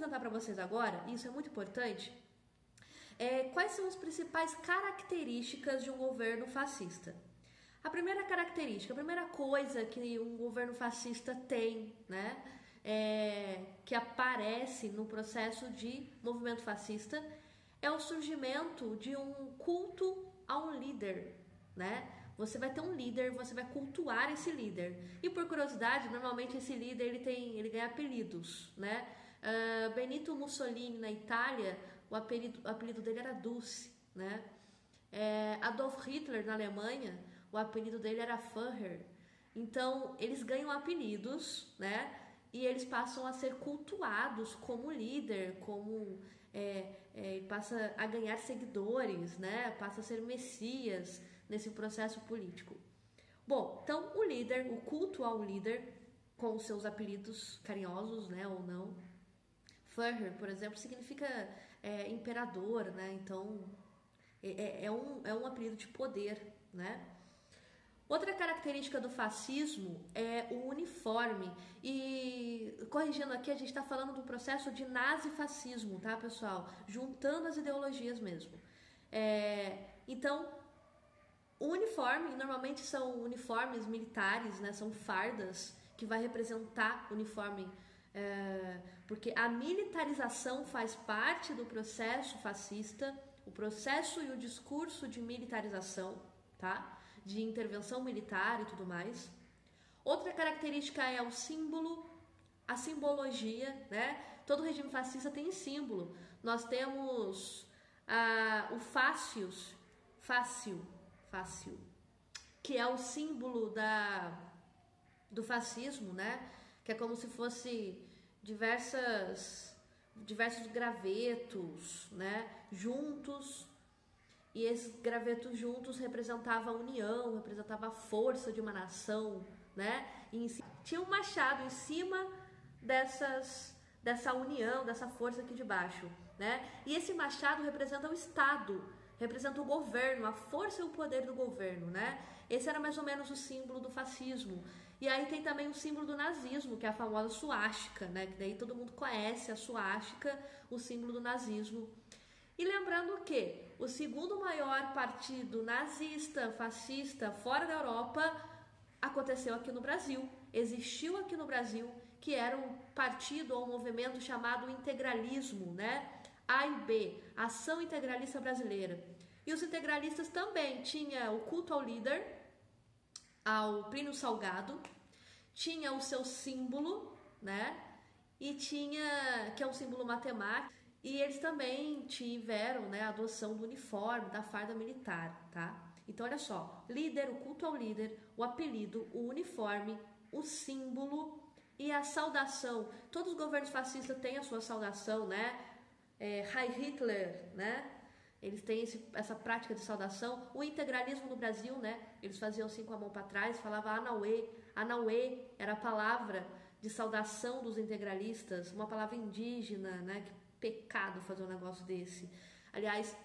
apresentar para vocês agora, e isso é muito importante, quais são as principais características de um governo fascista. A primeira característica, a primeira coisa que um governo fascista tem, né, que aparece no processo de movimento fascista, é o surgimento de um culto a um líder, né? Você vai ter um líder, você vai cultuar esse líder. E por curiosidade, normalmente esse líder ele ganha apelidos, né? Benito Mussolini na Itália, o apelido dele era Dulce, né? Adolf Hitler na Alemanha, o apelido dele era Führer. Então, eles ganham apelidos, né? E eles passam a ser cultuados como líder, como passa a ganhar seguidores, né? Passa a ser messias nesse processo político. Bom, então o líder, o culto ao líder, com os seus apelidos carinhosos, né, ou não. Führer, por exemplo, significa imperador, né? Então é um apelido de poder, né? Outra característica do fascismo é o uniforme. E, corrigindo aqui, a gente está falando do processo de nazifascismo, tá, pessoal? Juntando as ideologias mesmo. Então, o uniforme, normalmente são uniformes militares, né? São fardas que vai representar o uniforme, porque a militarização faz parte do processo fascista, o processo e o discurso de militarização, tá? De intervenção militar e tudo mais. Outra característica é o símbolo, a simbologia, né? Todo regime fascista tem símbolo. Nós temos o fácil, que é o símbolo do fascismo, né? Que é como se fosse diversos gravetos, né? Juntos. E esses gravetos juntos representavam a união, representavam a força de uma nação, né? E tinha um machado em cima dessa união, dessa força aqui de baixo, né? E esse machado representa o Estado, representa o governo, a força e o poder do governo, né? Esse era mais ou menos o símbolo do fascismo. E aí tem também o símbolo do nazismo, que é a famosa suástica, né? Que daí todo mundo conhece a suástica, o símbolo do nazismo. E lembrando que o segundo maior partido nazista, fascista, fora da Europa, aconteceu aqui no Brasil, existiu aqui no Brasil, que era um partido ou um movimento chamado integralismo, né? AIB, Ação Integralista Brasileira. E os integralistas também tinham o culto ao líder, ao Plínio Salgado, tinha o seu símbolo, né? E tinha, que é um símbolo matemático, e eles também tiveram, né, a adoção do uniforme, da farda militar, tá? Então, olha só, líder, o culto ao líder, o apelido, o uniforme, o símbolo e a saudação. Todos os governos fascistas têm a sua saudação, né? Heil Hitler, né? Eles têm essa prática de saudação. O integralismo no Brasil, né? Eles faziam assim com a mão para trás, falava Anauê. Anauê era a palavra de saudação dos integralistas, uma palavra indígena, né? Que pecado fazer um negócio desse. Aliás,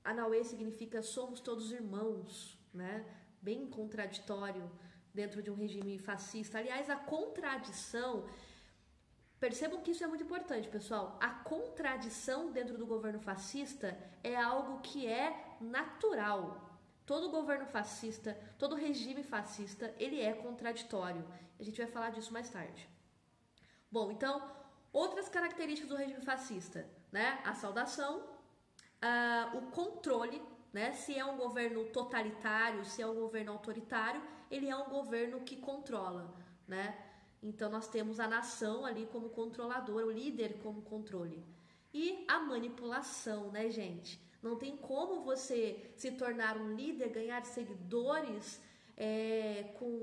Anauê significa somos todos irmãos, né? Bem contraditório dentro de um regime fascista. Aliás, a contradição, percebam que isso é muito importante, pessoal. A contradição dentro do governo fascista é algo que é natural. Todo governo fascista, todo regime fascista, ele é contraditório. A gente vai falar disso mais tarde. Bom, então, outras características do regime fascista, né? A saudação, o controle, né? Se é um governo totalitário, se é um governo autoritário, ele é um governo que controla, né? Então nós temos a nação ali como controlador, o líder como controle. E a manipulação, né, gente? Não tem como você se tornar um líder, ganhar seguidores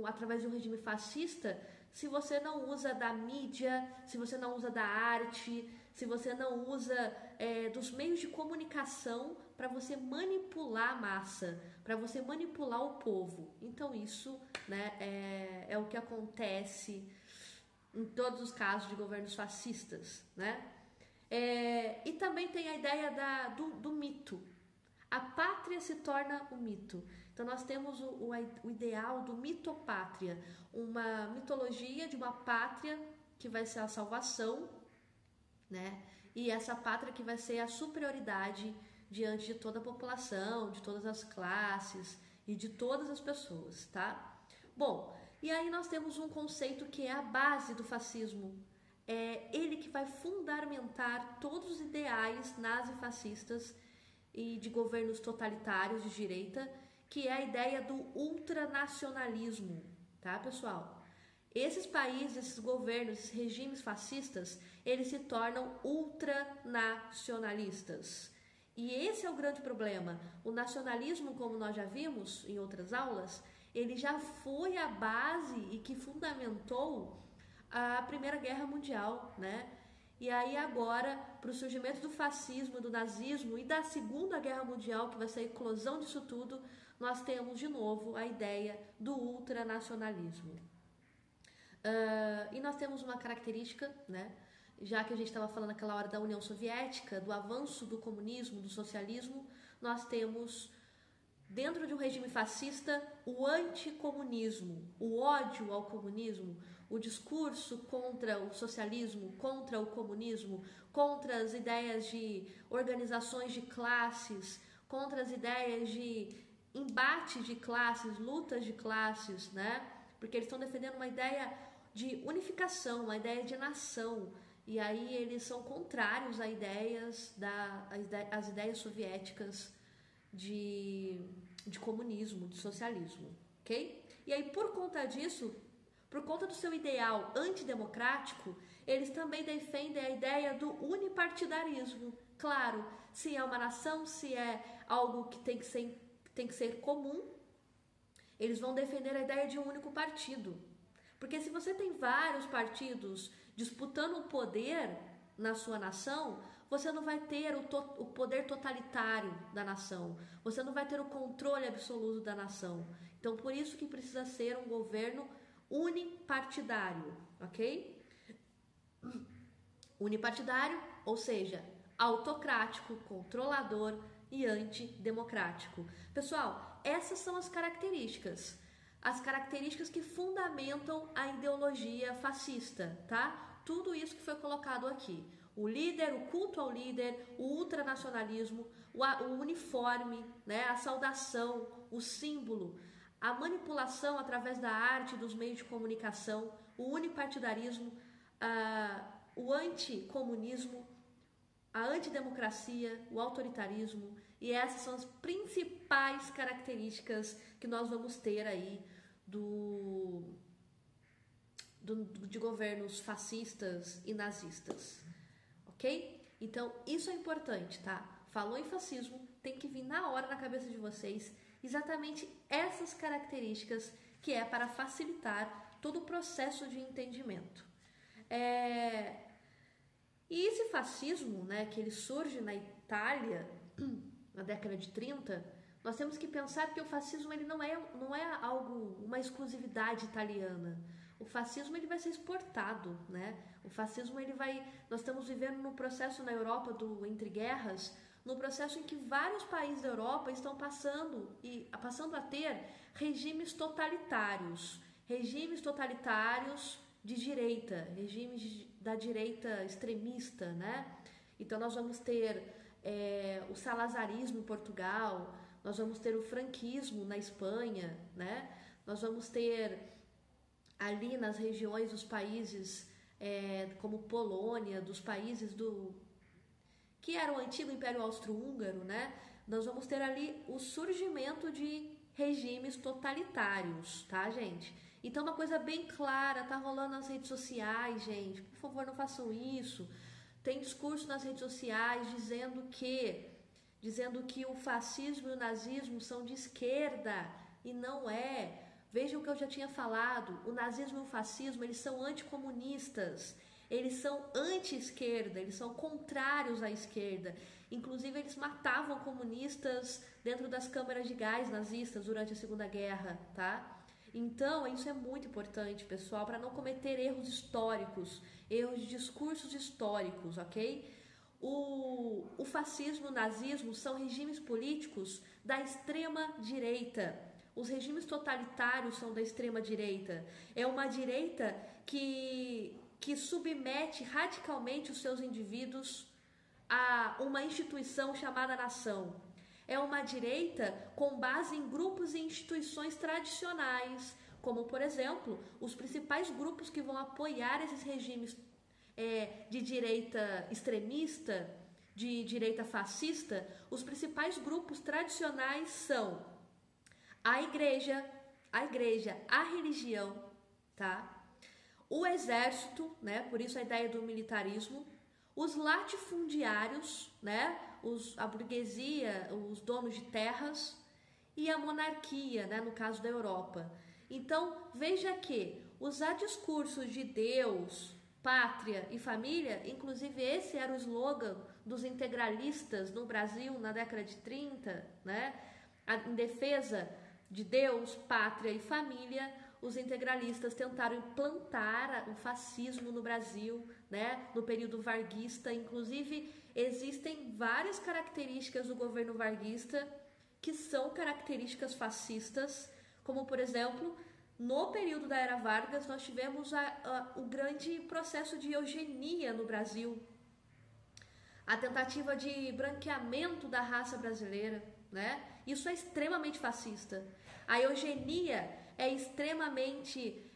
através de um regime fascista, se você não usa da mídia, se você não usa da arte, se você não usa dos meios de comunicação para você manipular a massa, para você manipular o povo. Então isso, né, é o que acontece em todos os casos de governos fascistas, né? E também tem a ideia do mito. A pátria se torna o mito. Então nós temos o ideal do mitopátria, uma mitologia de uma pátria que vai ser a salvação, né? E essa pátria que vai ser a superioridade diante de toda a população, de todas as classes e de todas as pessoas, tá? Bom, e aí nós temos um conceito que é a base do fascismo. É ele que vai fundamentar todos os ideais nazifascistas e de governos totalitários de direita, que é a ideia do ultranacionalismo, tá, pessoal? Esses países, esses governos, esses regimes fascistas, eles se tornam ultranacionalistas. E esse é o grande problema. O nacionalismo, como nós já vimos em outras aulas, ele já foi a base e que fundamentou a Primeira Guerra Mundial, né? E aí agora, para o surgimento do fascismo, do nazismo e da Segunda Guerra Mundial, que vai ser a eclosão disso tudo, nós temos de novo a ideia do ultranacionalismo. E nós temos uma característica, né? Já que a gente estava falando naquela hora da União Soviética, do avanço do comunismo, do socialismo, nós temos, dentro de um regime fascista, o anticomunismo, o ódio ao comunismo, o discurso contra o socialismo, contra o comunismo, contra as ideias de organizações de classes, contra as ideias de embate de classes, lutas de classes, né? Porque eles estão defendendo uma ideia de unificação, uma ideia de nação. E aí eles são contrários a às ideias soviéticas de comunismo, de socialismo, ok? E aí por conta disso, por conta do seu ideal antidemocrático, eles também defendem a ideia do unipartidarismo. Claro, se é uma nação, se é algo que tem que ser comum, eles vão defender a ideia de um único partido. Porque se você tem vários partidos disputando o poder na sua nação, você não vai ter o poder totalitário da nação. Você não vai ter o controle absoluto da nação. Então, por isso que precisa ser um governo unipartidário, ok? Unipartidário, ou seja, autocrático, controlador e antidemocrático. Pessoal, essas são as características que fundamentam a ideologia fascista, tá? Tudo isso que foi colocado aqui. O líder, o culto ao líder, o ultranacionalismo, o uniforme, né? A saudação, o símbolo, a manipulação através da arte e dos meios de comunicação, o unipartidarismo, o anticomunismo, a antidemocracia, o autoritarismo, e essas são as principais características que nós vamos ter aí de governos fascistas e nazistas, ok? Então, isso é importante, tá? Falou em fascismo, tem que vir na hora na cabeça de vocês exatamente essas características que é para facilitar todo o processo de entendimento. E esse fascismo, né, que ele surge na Itália na década de 30, nós temos que pensar que o fascismo ele não é algo, uma exclusividade italiana. O fascismo ele vai ser exportado, né? O fascismo nós estamos vivendo num processo na Europa entre guerras, num processo em que vários países da Europa estão passando a ter regimes totalitários de direita, regimes da direita extremista, né? Então nós vamos ter o salazarismo em Portugal, nós vamos ter o franquismo na Espanha, né? Nós vamos ter ali nas regiões dos países como Polônia, dos países que era o antigo Império Austro-Húngaro, né? Nós vamos ter ali o surgimento de regimes totalitários, tá, gente? Então uma coisa bem clara, tá rolando nas redes sociais, gente, por favor não façam isso. Tem discurso nas redes sociais dizendo que o fascismo e o nazismo são de esquerda, e não é. Vejam o que eu já tinha falado, o nazismo e o fascismo, eles são anticomunistas, eles são anti-esquerda, eles são contrários à esquerda. Inclusive, eles matavam comunistas dentro das câmaras de gás nazistas durante a Segunda Guerra, tá? Então, isso é muito importante, pessoal, para não cometer erros históricos, erros de discursos históricos, ok? O fascismo e o nazismo são regimes políticos da extrema direita. Os regimes totalitários são da extrema direita. É uma direita que que submete radicalmente os seus indivíduos a uma instituição chamada nação. É uma direita com base em grupos e instituições tradicionais, como, por exemplo, os principais grupos que vão apoiar esses regimes de direita extremista, de direita fascista. Os principais grupos tradicionais são a igreja, a religião, tá? O exército, né? Por isso a ideia do militarismo, os latifundiários, né? A burguesia, os donos de terras, e a monarquia, né? No caso da Europa. Então, veja que usar discursos de Deus, pátria e família, inclusive esse era o slogan dos integralistas no Brasil na década de 30, né? Em defesa de Deus, pátria e família, os integralistas tentaram implantar o fascismo no Brasil, né? No período varguista. Inclusive, existem várias características do governo varguista que são características fascistas, como, por exemplo, no período da Era Vargas, nós tivemos o grande processo de eugenia no Brasil, a tentativa de branqueamento da raça brasileira, né? Isso é extremamente fascista. A eugenia é extremamente,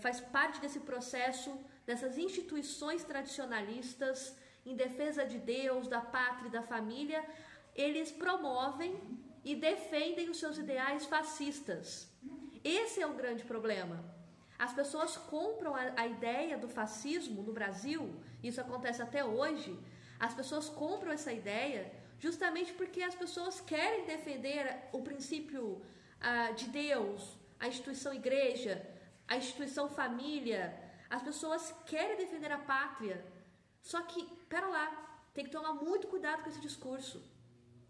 faz parte desse processo, dessas instituições tradicionalistas em defesa de Deus, da pátria e da família. Eles promovem e defendem os seus ideais fascistas. Esse é o grande problema. As pessoas compram a ideia do fascismo no Brasil, isso acontece até hoje. As pessoas compram essa ideia justamente porque as pessoas querem defender o princípio de Deus, a instituição igreja, a instituição família. As pessoas querem defender a pátria. Só que, pera lá, tem que tomar muito cuidado com esse discurso,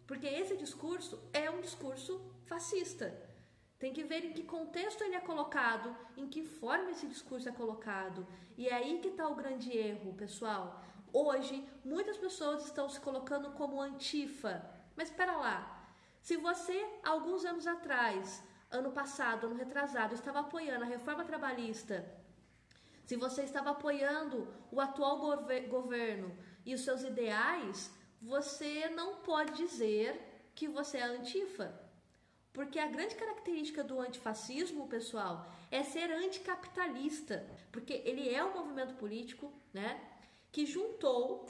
porque esse discurso é um discurso fascista. Tem que ver em que contexto ele é colocado, em que forma esse discurso é colocado. E é aí que está o grande erro, pessoal. Hoje, muitas pessoas estão se colocando como antifa. Mas espera lá, se você, alguns anos atrás, ano passado, ano retrasado, estava apoiando a reforma trabalhista, se você estava apoiando o atual governo e os seus ideais, você não pode dizer que você é antifa. Porque a grande característica do antifascismo, pessoal, é ser anticapitalista. Porque ele é um movimento político, né, que juntou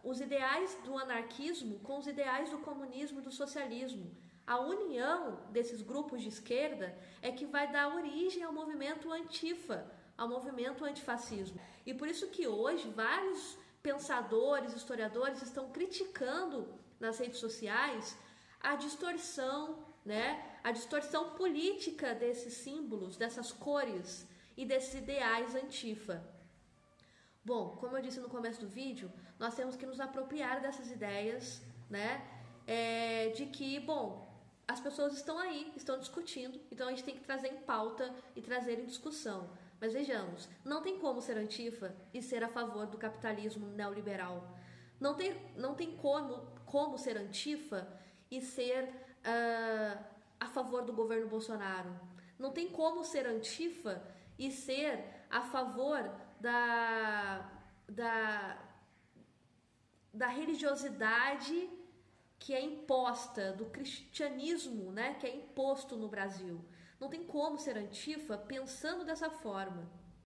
os ideais do anarquismo com os ideais do comunismo e do socialismo. A união desses grupos de esquerda é que vai dar origem ao movimento antifa, ao movimento antifascismo. E por isso que hoje vários pensadores, historiadores estão criticando nas redes sociais a distorção, né? A distorção política desses símbolos, dessas cores e desses ideais antifa. Bom, como eu disse no começo do vídeo, nós temos que nos apropriar dessas ideias, né? De que, bom, as pessoas estão aí, estão discutindo, então a gente tem que trazer em pauta e trazer em discussão. Mas vejamos, não tem como ser antifa e ser a favor do capitalismo neoliberal. Não tem como ser antifa e ser a favor do governo Bolsonaro. Não tem como ser antifa e ser a favor da religiosidade que é imposta, do cristianismo, né, que é imposto no Brasil. Não tem como ser antifa pensando dessa forma.